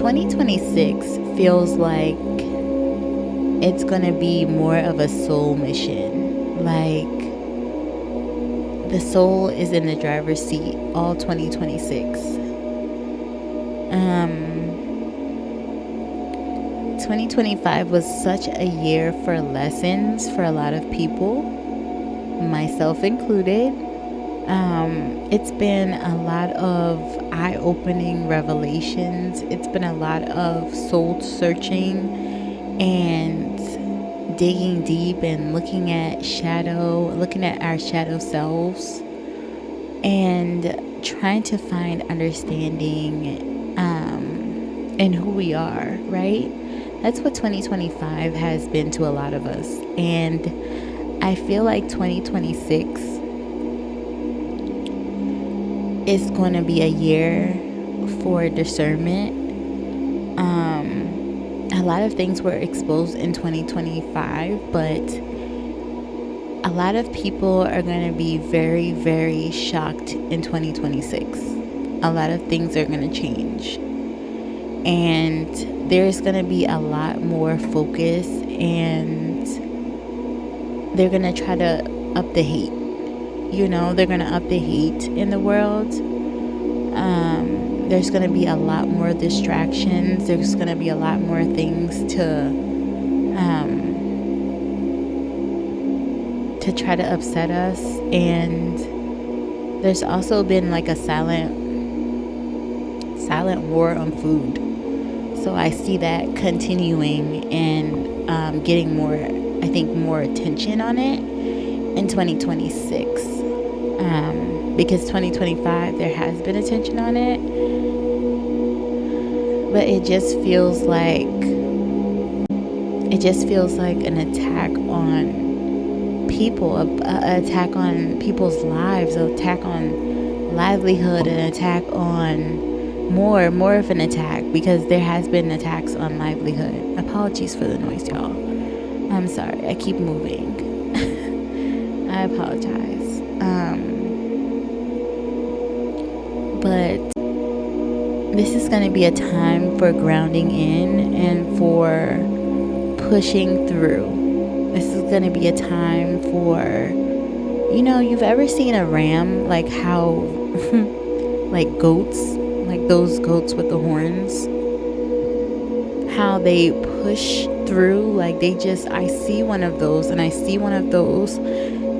2026 feels like it's gonna be more of a soul mission. Like the soul is in the driver's seat all 2026. 2025 was such a year for lessons for a lot of people, myself included. It's been a lot of eye-opening revelations. It's been a lot of soul searching and digging deep and looking at our shadow selves and trying to find understanding in who we are, right? That's what 2025 has been to a lot of us. And I feel like 2026 is going to be a year for discernment. A lot of things were exposed in 2025, but a lot of people are going to be very, very shocked in 2026. A lot of things are going to change. And there's going to be a lot more focus, and they're going to try to up the hate. They're going to up the hate in the world. There's going to be a lot more distractions. There's going to be a lot more things to try to upset us. And there's also been like a silent war on food. So I see that continuing and getting more attention on it in 2026. Because 2025 there has been attention on it, but it just feels like an attack on people, an attack on people's lives, an attack on livelihood, an attack on more of an attack, because there has been attacks on livelihood. Apologies for the noise, y'all. I'm sorry, I keep moving. I apologize. But this is going to be a time for grounding in and for pushing through. This is going to be a time for, you've ever seen a ram, like how, like goats, like those goats with the horns, how they push through, like I see one of those, and I see one of those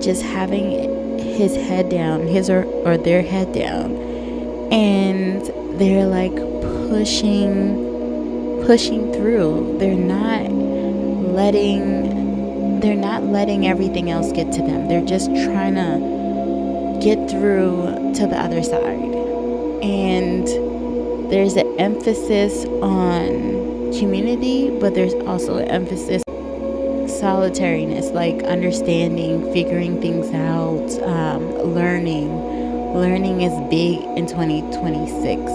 just having his head down, or their head down, and they're like pushing through. They're not letting everything else get to them. They're just trying to get through to the other side. And there's an emphasis on community, but there's also an emphasis solitariness, like understanding, figuring things out, learning is big in 2026.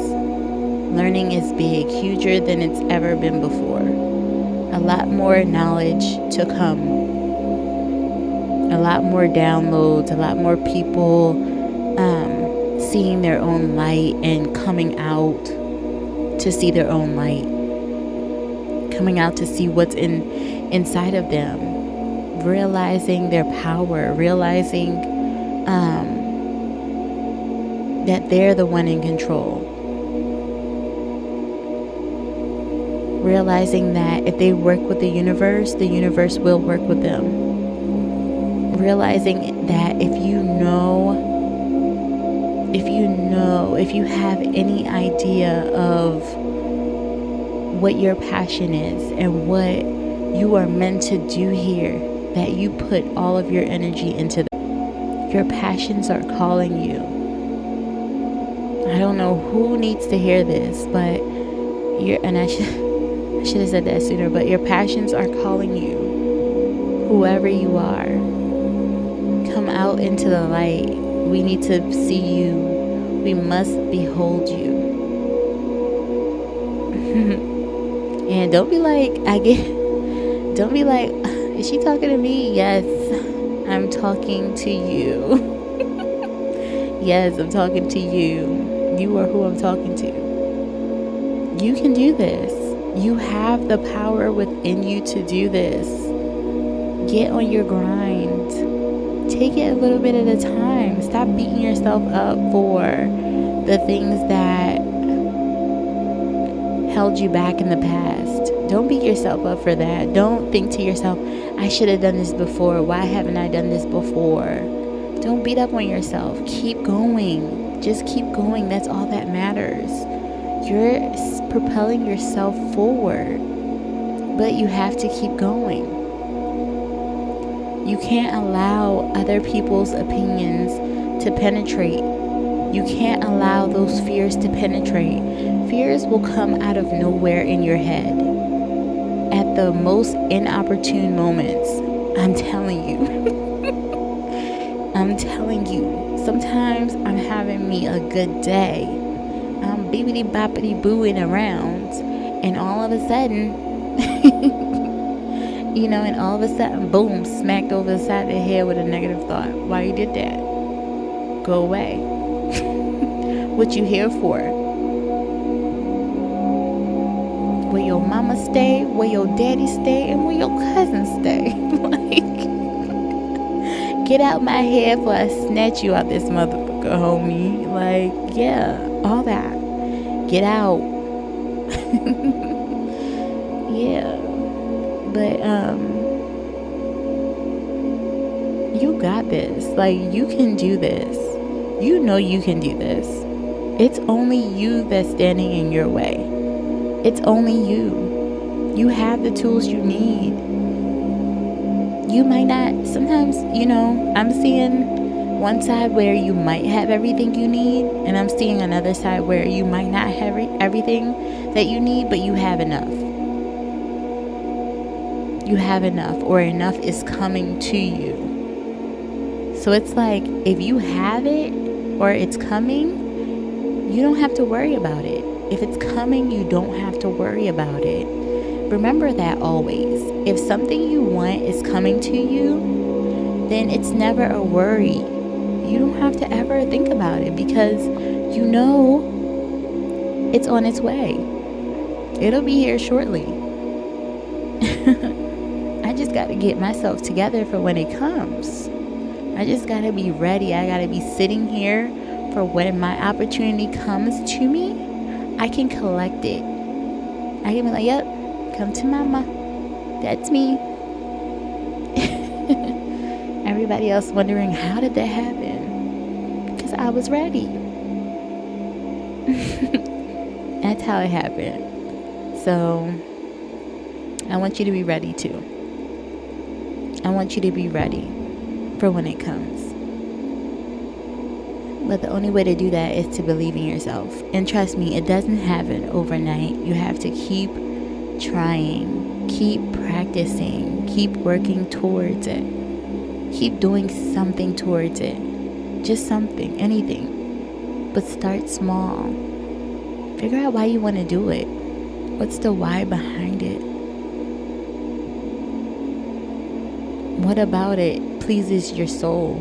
Learning is big, huger than it's ever been before. A lot more knowledge to come, a lot more downloads, a lot more people seeing their own light and coming out to see their own light, coming out to see what's inside of them, realizing their power, realizing that they're the one in control, realizing that if they work with the universe will work with them, realizing that if you have any idea of what your passion is and what you are meant to do here, that you put all of your energy into that. Your passions are calling you. I don't know who needs to hear this, but I should have said that sooner, but your passions are calling you. Whoever you are, come out into the light. We need to see you. We must behold you. And don't be like, is she talking to me? Yes, I'm talking to you. Yes, I'm talking to you. You are who I'm talking to. You can do this. You have the power within you to do this. Get on your grind. Take it a little bit at a time. Stop beating yourself up for the things that held you back in the past. Don't beat yourself up for that. Don't think to yourself, I should have done this before. Why haven't I done this before? Don't beat up on yourself. Keep going. Just keep going. That's all that matters. You're propelling yourself forward, but you have to keep going. You can't allow other people's opinions to penetrate. You can't allow those fears to penetrate. Fears will come out of nowhere in your head at the most inopportune moments. I'm telling you. I'm telling you. Sometimes I'm having me a good day. I'm bibbity boppity booing around, and all of a sudden, and all of a sudden, boom, smacked over the side of the head with a negative thought. Why you did that? Go away. What you here for? Where your mama stay, where your daddy stay, and where your cousin stay. Like, get out my head before I snatch you out this motherfucker, homie. Like, yeah, all that. Get out. Yeah. But, you got this. Like, you can do this. You know you can do this. It's only you that's standing in your way. It's only you. You have the tools you need. You might not, sometimes, I'm seeing one side where you might have everything you need, and I'm seeing another side where you might not have everything that you need, but you have enough. You have enough, or enough is coming to you. So it's like, if you have it, or it's coming, you don't have to worry about it. If it's coming, you don't have to worry about it. Remember that always. If something you want is coming to you, then it's never a worry. You don't have to ever think about it, because you know it's on its way. It'll be here shortly. I just got to get myself together for when it comes. I just got to be ready. I got to be sitting here for when my opportunity comes to me. I can collect it. I can be like, yep, come to mama. That's me. Everybody else wondering, how did that happen? Because I was ready. That's how it happened. So I want you to be ready too. I want you to be ready for when it comes. But the only way to do that is to believe in yourself. And trust me, it doesn't happen overnight. You have to keep trying, keep practicing, keep working towards it. Keep doing something towards it. Just something, anything. But start small. Figure out why you want to do it. What's the why behind it? What about it pleases your soul?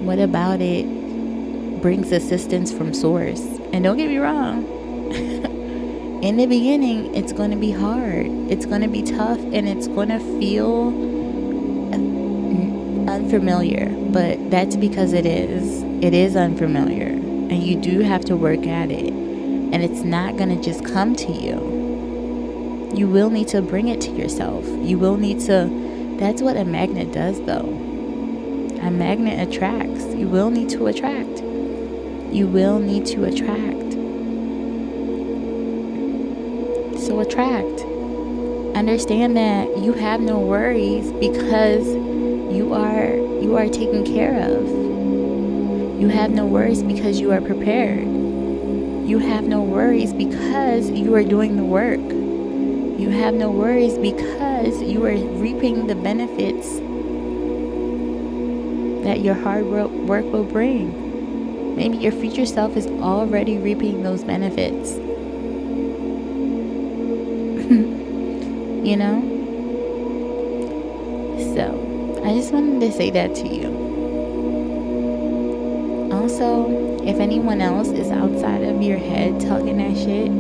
What about it brings assistance from source? And don't get me wrong, in the beginning, it's going to be hard. It's going to be tough, and it's going to feel unfamiliar. But that's because it is. It is unfamiliar, and you do have to work at it. And it's not going to just come to you. You will need to bring it to yourself. You will need to. That's what a magnet does, though. A magnet attracts. You will need to attract. You will need to attract. So attract. Understand that you have no worries because you are taken care of. You have no worries because you are prepared. You have no worries because you are doing the work. You have no worries because you are reaping the benefits that your hard work will bring. Maybe your future self is already reaping those benefits. So, I just wanted to say that to you. Also, if anyone else is outside of your head talking that shit,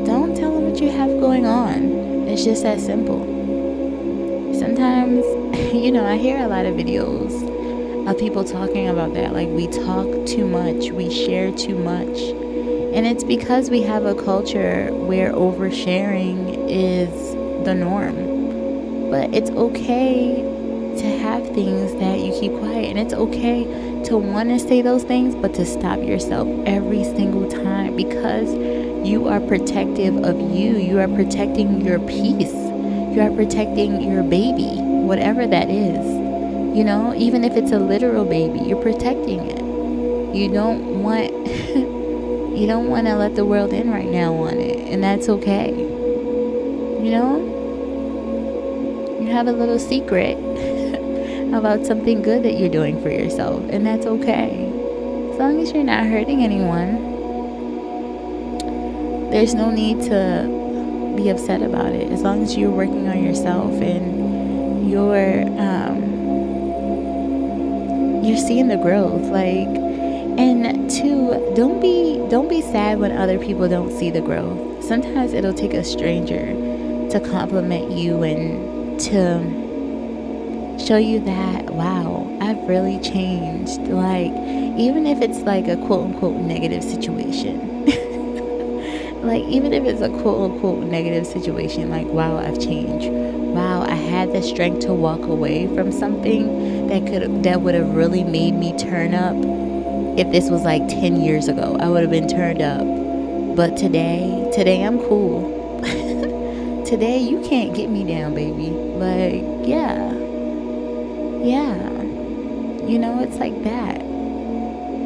don't tell them what you have going on. It's just that simple. Sometimes, I hear a lot of videos of people talking about that. Like, we talk too much, we share too much. And it's because we have a culture where oversharing is the norm. But it's okay to have things that you keep quiet. And it's okay to want to say those things, but to stop yourself every single time, because you are protective of you. You are protecting your peace. You are protecting your baby, whatever that is. Even if it's a literal baby, you're protecting it. You don't want you don't want to let the world in right now on it, and that's okay. You have a little secret about something good that you're doing for yourself, and that's okay. As long as you're not hurting anyone, there's no need to be upset about it. As long as you're working on yourself and you're seeing the growth. And two, don't be sad when other people don't see the growth. Sometimes it'll take a stranger to compliment you and to show you that, wow, I've really changed. Even if it's like a quote unquote negative situation. Even if it's a quote unquote negative situation, wow, I've changed. Wow, I had the strength to walk away from something that would have really made me turn up. If this was 10 years ago, I would have been turned up. But today I'm cool. Today you can't get me down, baby. Yeah. It's like that.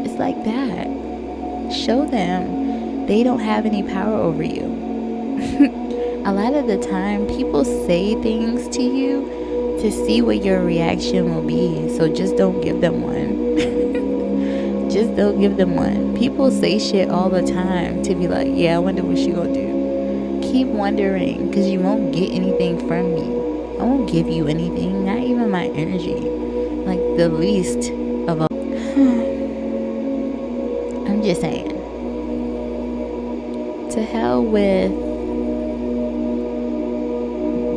It's like that. Show them they don't have any power over you. A lot of the time, people say things to you to see what your reaction will be. So just don't give them one. Just don't give them one. People say shit all the time to be like, yeah, I wonder what she gonna do. Keep wondering, because you won't get anything from me. I won't give you anything, not even my energy. The least of all. I'm just saying. To hell with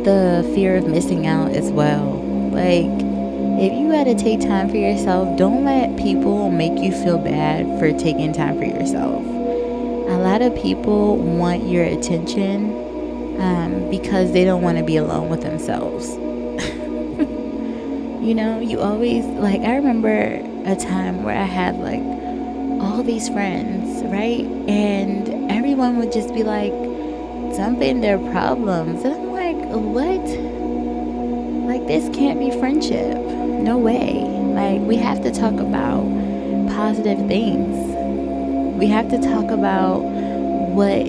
the fear of missing out as well. If you gotta take time for yourself, don't let people make you feel bad for taking time for yourself. A lot of people want your attention because they don't want to be alone with themselves. You always, I remember a time where I had all these friends, right? And everyone would just be dumping their problems. And I'm like, what? This can't be friendship. No way. We have to talk about positive things. We have to talk about what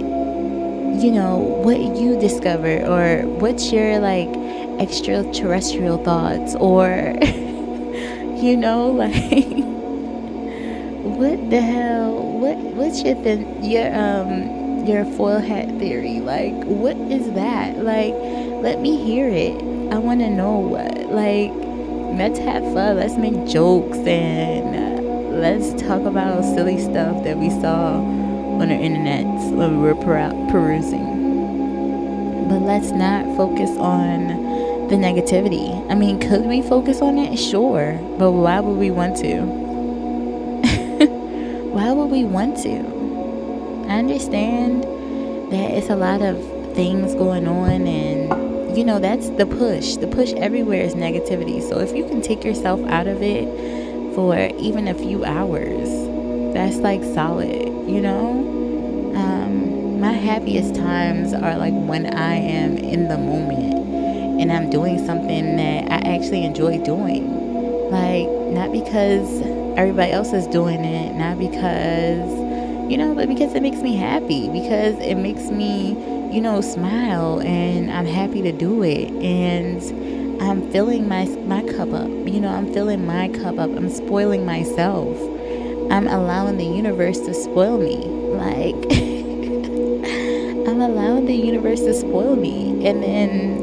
you discover, or what's your extraterrestrial thoughts, or what the hell, what's your foil hat theory? What is that? Let me hear it. I want to know what. Let's have fun. Let's make jokes, and let's talk about silly stuff that we saw on the internet when we were perusing. But let's not focus on the negativity. Could we focus on it? Sure. But why would we want to? Why would we want to? I understand that it's a lot of things going on, and that's the push. The push everywhere is negativity. So if you can take yourself out of it for even a few hours, that's solid. My happiest times are when I am in the moment and I'm doing something that I actually enjoy doing. Not because everybody else is doing it, not because but because it makes me happy, because it makes me smile, and I'm happy to do it, and I'm filling my cup up. I'm filling my cup up. I'm spoiling myself. I'm allowing the universe to spoil me. I'm allowing the universe to spoil me. And then,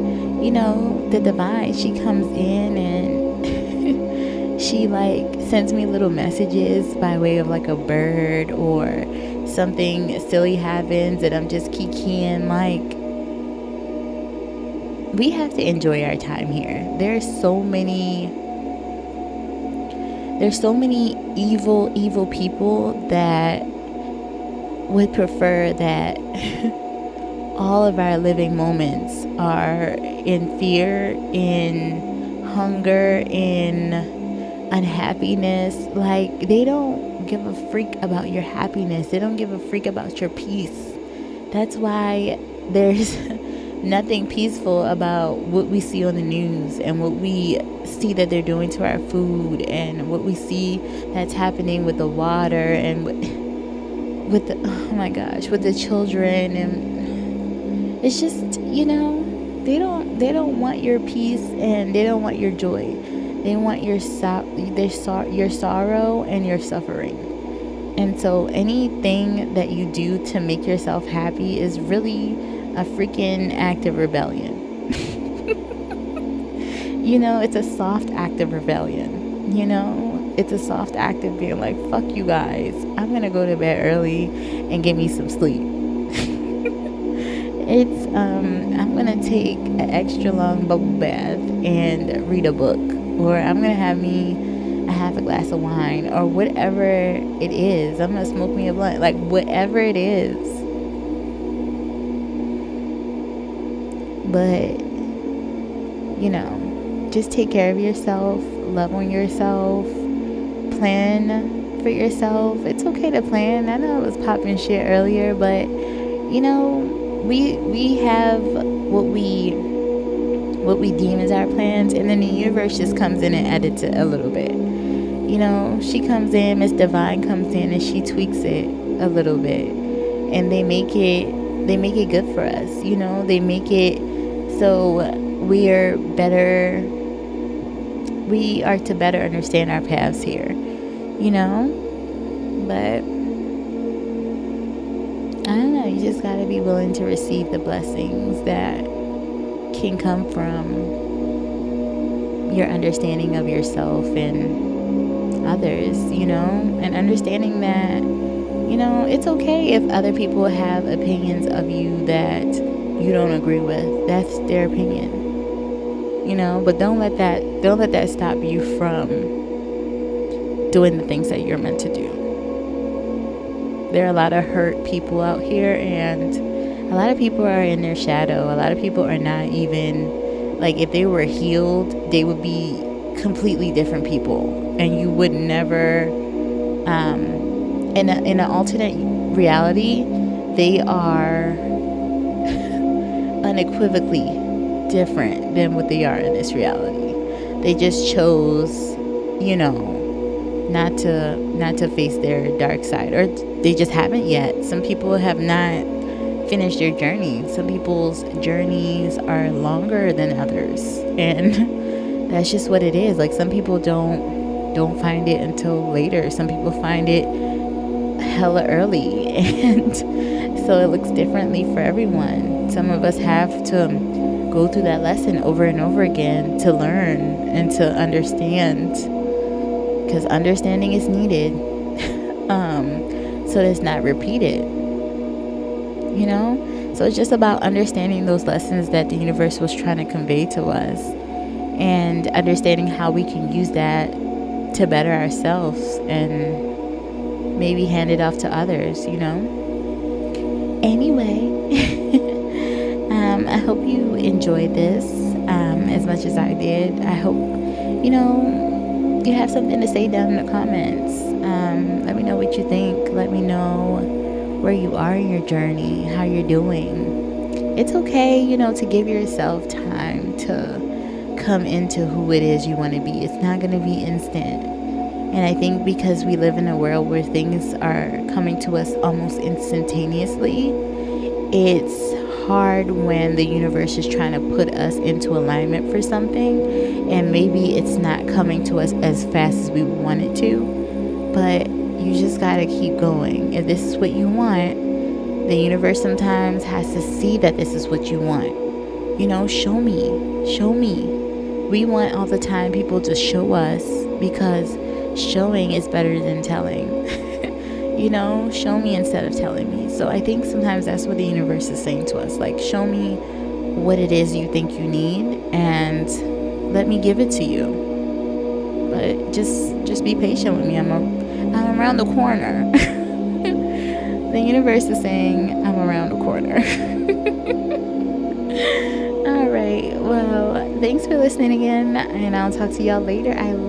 the divine, she comes in and she sends me little messages by way of a bird, or something silly happens and I'm just kikiing. Like, we have to enjoy our time here. There's so many evil people that would prefer that all of our living moments are in fear, in hunger, in unhappiness. Like, they don't give a freak about your happiness. They don't give a freak about your peace. That's why there's nothing peaceful about what we see on the news and what we see that they're doing to our food and what we see that's happening with the water and with the, oh my gosh, with the children. And it's just, they don't want your peace and they don't want your joy. They want your sorrow and your suffering. And so anything that you do to make yourself happy is really a freaking act of rebellion. It's a soft act of rebellion. It's a soft act of being like, fuck you guys, I'm gonna go to bed early and get me some sleep. I'm gonna take an extra long bubble bath and read a book, or I'm gonna have me a half a glass of wine, or whatever it is. I'm gonna smoke me a blunt, like whatever it is. But just take care of yourself, love on yourself, plan for yourself. It's okay to plan. I know I was popping shit earlier, but we have what we deem as our plans, and then the universe just comes in and edits it a little bit. She comes in, Miss Divine comes in, and she tweaks it a little bit, and they make it good for us. They make it so we are to better understand our paths here, but I don't know, you just gotta be willing to receive the blessings that can come from your understanding of yourself and others, and understanding that, it's okay if other people have opinions of you that you don't agree with. That's their opinion. But don't let that stop you from doing the things that you're meant to do. There are a lot of hurt people out here, and a lot of people are in their shadow. A lot of people are not even, like, if they were healed, they would be completely different people, and you would never, in an alternate reality, they are unequivocally different than what they are in this reality. They just chose, not to face their dark side, or they just haven't yet. Some people have not finished their journey. Some people's journeys are longer than others, and that's just what it is. Like, some people don't find it until later. Some people find it hella early, and so it looks differently for everyone. Some of us have to go through that lesson over and over again to learn and to understand, because understanding is needed, so that it's not repeated. So it's just about understanding those lessons that the universe was trying to convey to us, and understanding how we can use that to better ourselves and maybe hand it off to others. Anyway, I hope you enjoyed this as much as I did. I hope you have something to say down in the comments. Let me know what you think. Let me know where you are in your journey, how you're doing. It's okay, to give yourself time to come into who it is you want to be. It's not going to be instant. And I think because we live in a world where things are coming to us almost instantaneously, it's hard when the universe is trying to put us into alignment for something, and maybe it's not coming to us as fast as we want it to, but you just gotta keep going. If this is what you want, the universe sometimes has to see that this is what you want. Show me. We want all the time people to show us, because showing is better than telling. show me instead of telling me. So I think sometimes that's what the universe is saying to us, like, show me what it is you think you need and let me give it to you. But just be patient with me. I'm around the corner. The universe is saying I'm around the corner. All right. Well, thanks for listening again, and I'll talk to y'all later. I